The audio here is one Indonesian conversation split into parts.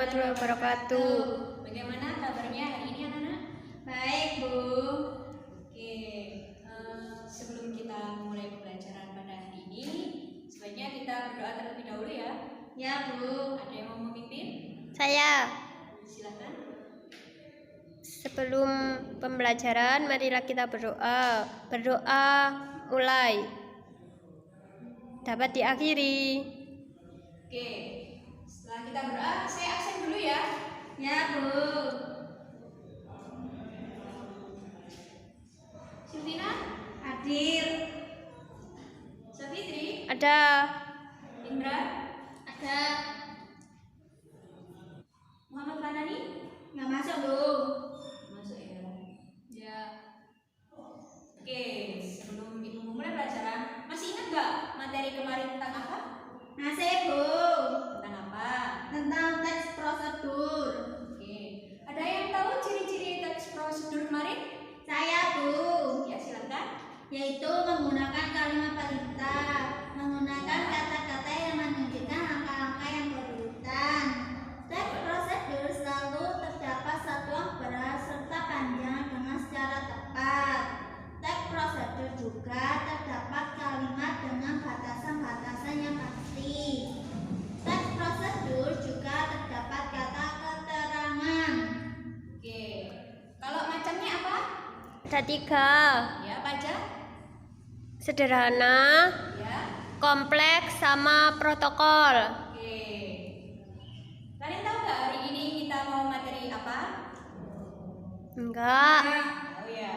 warahmatullahi wabarakatuh. Bagaimana kabarnya hari ini anak-anak? Baik, Bu. Oke, sebelum kita mulai pembelajaran pada hari ini, sebaiknya kita berdoa terlebih dahulu ya. Ya, Bu. Ada yang mau memimpin? Saya, Silakan. sebelum pembelajaran marilah kita berdoa. Berdoa mulai. Dapat diakhiri. Oke, setelah kita berdoa, saya absen dulu ya. Ya, Bu. Silvina, Hadir. Safitri, Ada. Indra, Ada. Muhammad Fanani. Nggak masuk, Bu. Masuk ya. Ya. Oke, sebelum ibu memulai pelajaran, masih ingat nggak materi kemarin tentang apa? Masih, Bu. Tentang apa? Tentang teks prosedur. Oke, ada yang tahu ciri-ciri teks prosedur kemarin? Saya, Bu. Ya, silakan. Yaitu menggunakan kalimat perintah, menggunakan kata-kata yang menunjukkan langkah-langkah yang berurutan. Teks prosedur selalu terdapat satuan berat serta panjang dengan secara tepat. Teks prosedur juga terdapat kalimat dengan batasan-batasan yang pasti. Teks prosedur juga terdapat kata keterangan. Oke, kalau macamnya apa? Ada 3. Ya, apa aja? Sederhana, Ya. kompleks, sama protokol. Oke. Kalian tahu nggak hari ini kita mau materi apa? Enggak. Oh ya.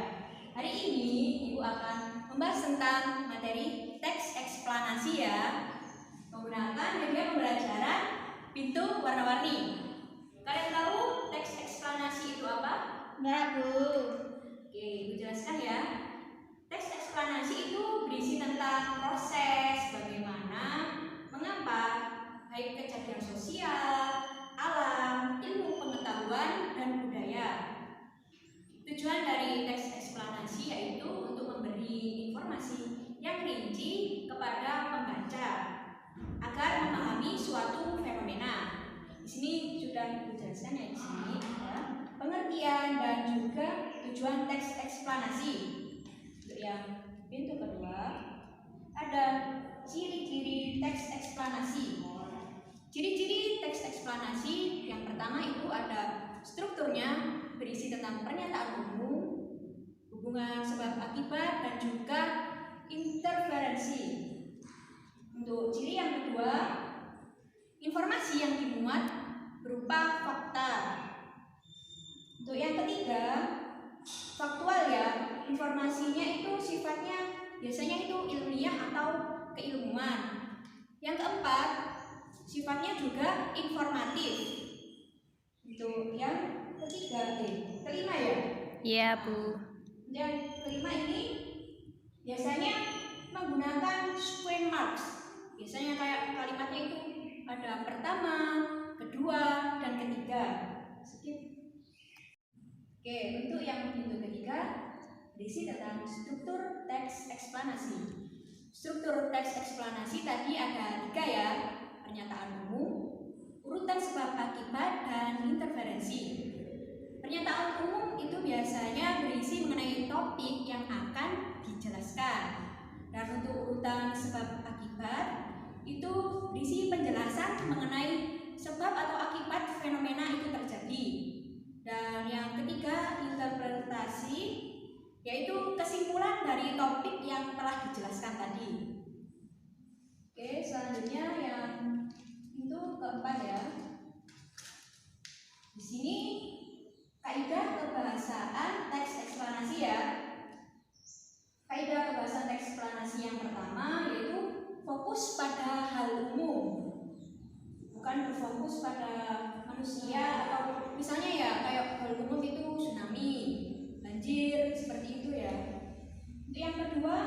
Hari ini Ibu akan membahas tentang materi teks eksplanasi ya. Menggunakan media pembelajaran pintu warna-warni. Kalian tahu teks eksplanasi itu apa? Enggak, Bu. Oke, Ibu jelaskan ya. Teks eksplanasi itu berisi tentang proses bagaimana, mengapa, baik kejadian sosial, alam, ilmu pengetahuan, dan budaya. Tujuan dari teks eksplanasi yaitu untuk memberi informasi yang rinci kepada pembaca agar memahami suatu fenomena. Di sini sudah dijelaskan ya, di sini ada pengertian dan juga tujuan teks eksplanasi. Untuk yang pintu kedua ada ciri-ciri teks eksplanasi. Ciri-ciri teks eksplanasi yang pertama itu ada strukturnya, berisi tentang pernyataan umum, hubungan sebab akibat, dan juga interferensi. Untuk ciri yang kedua, informasi yang dimuat berupa fakta. Untuk yang ketiga, faktual ya, informasinya itu sifatnya biasanya itu ilmiah atau keilmuan. Yang keempat, sifatnya juga informatif. Untuk yang kelima ya. Iya, Bu. Yang kelima ini biasanya menggunakan square marks. Biasanya kayak kalimatnya itu ada pertama, kedua, dan ketiga. Skip. Oke, untuk yang pintu ketiga berisi tentang struktur teks eksplanasi. Struktur teks eksplanasi tadi ada 3 ya, pernyataan umum, urutan sebab akibat, dan interferensi. Pernyataan umum itu biasanya berisi mengenai topik yang akan dijelaskan. Dan untuk urutan sebab akibat itu berisi penjelasan mengenai sebab atau akibat fenomena itu terjadi. Dan yang ketiga, interpretasi, yaitu kesimpulan dari topik yang telah dijelaskan tadi. Oke, selanjutnya yang itu keempat ya. Di sini kaidah kebahasaan teks eksplanasi ya. Kaidah kebahasaan teks eksplanasi yang pertama yaitu fokus pada hal umum, bukan berfokus pada manusia atau misalnya ya kayak hal umum itu tsunami, banjir, seperti itu ya. Untuk yang kedua,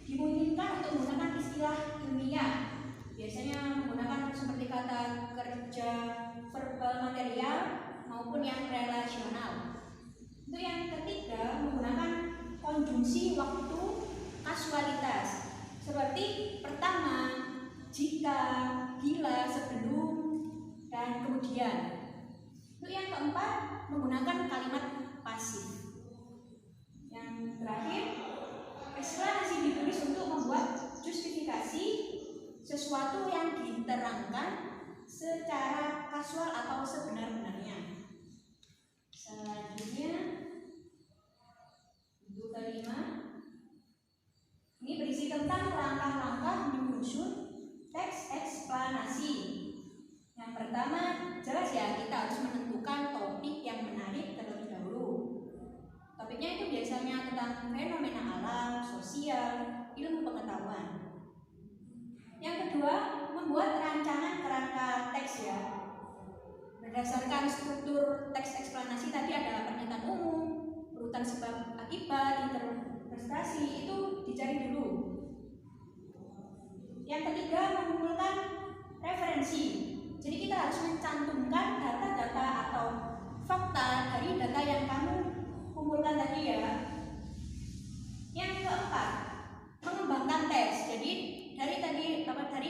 dimungkinkan untuk menggunakan istilah ilmiah. Biasanya menggunakan seperti kata kerja verbal material maupun yang relasional. Untuk yang ketiga, menggunakan konjungsi waktu kasualitas. Seperti pertama, jika, bila, sebelum, dan kemudian. Untuk yang keempat, menggunakan kalimat pasif. Yang terakhir, eksplanasi ditulis untuk membuat justifikasi sesuatu yang diterangkan secara kasual atau sebenar-benarnya. Selanjutnya, untuk kelima, ini berisi tentang langkah-langkah menyusun teks eksplanasi. Yang pertama, jelas ya, kita harus menentukan topik yang menarik terlebih dahulu. Topiknya itu biasanya tentang fenomena alam, sosial, ilmu pengetahuan. Yang kedua, membuat rancangan kerangka teks ya. Berdasarkan struktur teks eksplanasi tadi ada pernyataan umum, urutan sebab akibat, interpretasi, itu dicari dulu. Yang ketiga, mengumpulkan referensi. Jadi kita harus mencantumkan data-data atau fakta dari data yang kamu kumpulkan tadi ya. Yang keempat, mengembangkan teks. Jadi dari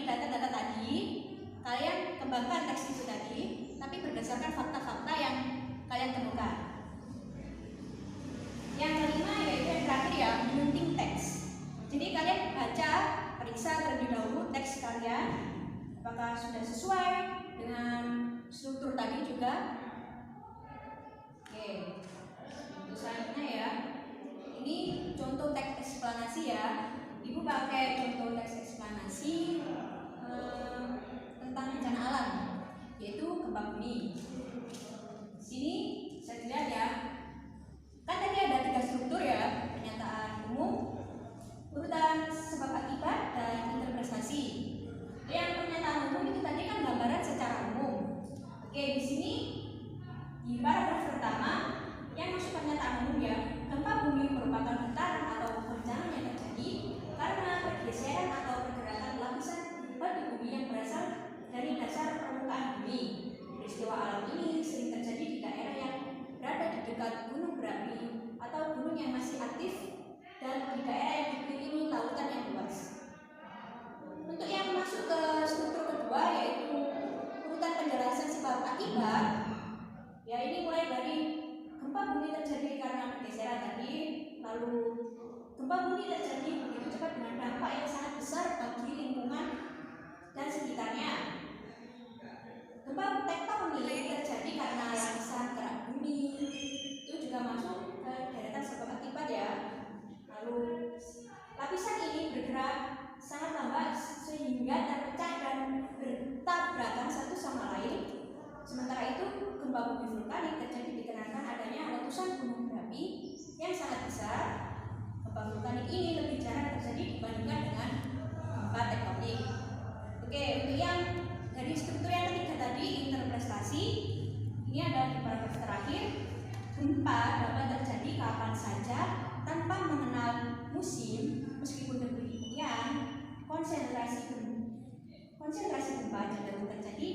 data-data tadi kalian kembangkan teks itu tadi, tapi berdasarkan fakta-fakta yang kalian temukan. Yang kelima yaitu yang terakhir ya, menyunting teks. Jadi kalian baca, periksa terlebih dahulu teks kalian, apakah sudah sesuai dengan struktur tadi juga. Oke, untuk selanjutnya ya, ini contoh teks eksplanasi ya. Ibu pakai contoh teks eksplanasi tentang bencana alam, yaitu gempa bumi. Sini saya lihat ya, kan tadi ada 3 struktur ya, pernyataan umum, urutan sebab akibat, dan interpretasi. Yang pernyataan umum itu tadi kan gambaran secara umum. Oke, di sini di paragraf pertama yang masuk pernyataan umum ya, gempa bumi merupakan getaran atau goncangan yang terjadi karena pergeseran atau pergerakan lapisan batu bumi yang berasal dari dasar permukaan bumi. Peristiwa alam ini sering terjadi di daerah yang berada di dekat gunung berapi atau gunung yang masih aktif dan di daerah yang dikelilingi lautan yang luas. Untuk yang masuk ke struktur kedua yaitu urutan penjelasan sebab akibat. Ya, ini mulai dari gempa bumi terjadi karena pergeseran tadi, lalu gempa bumi terjadi begitu cepat dengan dampak yang sangat besar bagi lingkungan dan sekitarnya. Gempa tektonik terjadi karena lapisan kerak bumi, itu juga masuk ke deretan sebab akibat ya. Lalu lapisan ini bergerak sangat lambat sehingga terpecah dan bertabrakan satu sama lain. Sementara itu, gempa bumi vulkanik terjadi dikarenakan adanya letusan gunung berapi yang sangat besar. Gempa vulkanik ini lebih jarang terjadi dibandingkan dengan gempa tektonik. Oke, untuk yang dari struktur yang ketiga tadi, interpretasi, ini ada di paragraf terakhir. Gempa dapat terjadi kapan saja tanpa mengenal musim. Meskipun demikian, konsentrasi gempa cenderung terjadi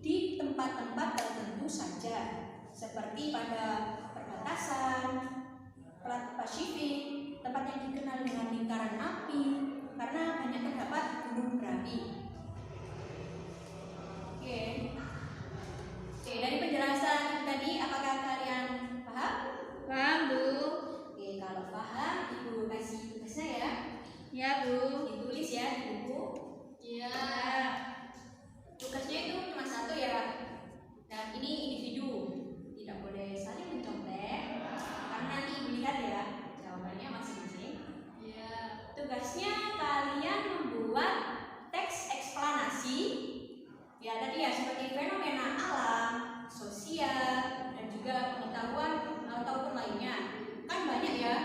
di tempat-tempat tertentu saja, seperti pada perbatasan Plat Pasifik, tempat yang dikenal dengan lingkaran api karena banyak terdapat gunung berapi. Oke, dari penjelasan tadi, apakah kalian paham? Paham, Bu. Oke, kalau paham, Ibu kasih tugasnya ya. Ya, Bu. Ditulis ya di buku. Iya. Tugasnya itu cuma 1 ya. Dan ini individu, tidak boleh saling mencontek karena nanti Ibu lihat ya jawabannya masing-masing. Iya. Tugasnya kalian membuat teks eksplanasi. Ya tadi ya, seperti fenomena alam, sosial, dan juga pengetahuan ataupun lainnya. Kan banyak ya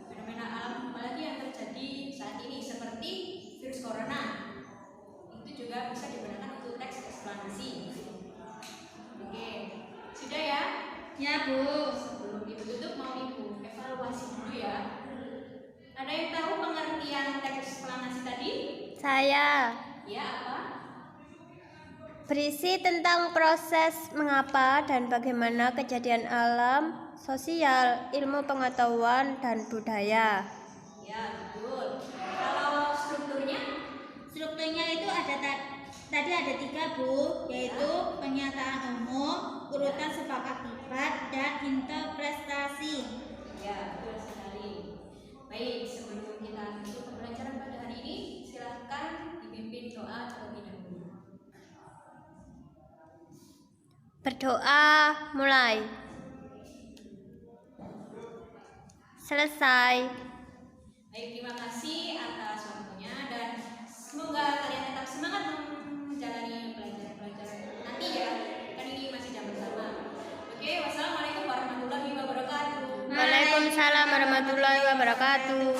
fenomena alam apalagi yang terjadi saat ini seperti virus corona. Itu juga bisa digunakan untuk teks eksplanasi. Oke, sudah ya? Ya, Bu. Sebelum Ibu tutup, mau Ibu evaluasi dulu ya. Ada yang tahu pengertian teks eksplanasi tadi? Saya. Ya, apa? Berisi tentang proses mengapa dan bagaimana kejadian alam, sosial, ilmu pengetahuan, dan budaya. Ya, betul. Kalau strukturnya? Strukturnya itu ada Tadi ada 3 Bu, yaitu pernyataan umum, urutan sebab akibat, dan interpretasi. Ya, betul sekali. Baik, sebelum kita tutup pembelajaran pada hari ini, silakan dipimpin doa terlebih dahulu. Berdoa mulai. Selesai. Baik, terima kasih atas waktunya dan semoga kalian tetap semangat menjalani pelajaran-pelajaran nanti ya. Kan ini masih jam pertama. Oke, wassalamualaikum warahmatullahi wabarakatuh. Waalaikumsalam warahmatullahi wabarakatuh.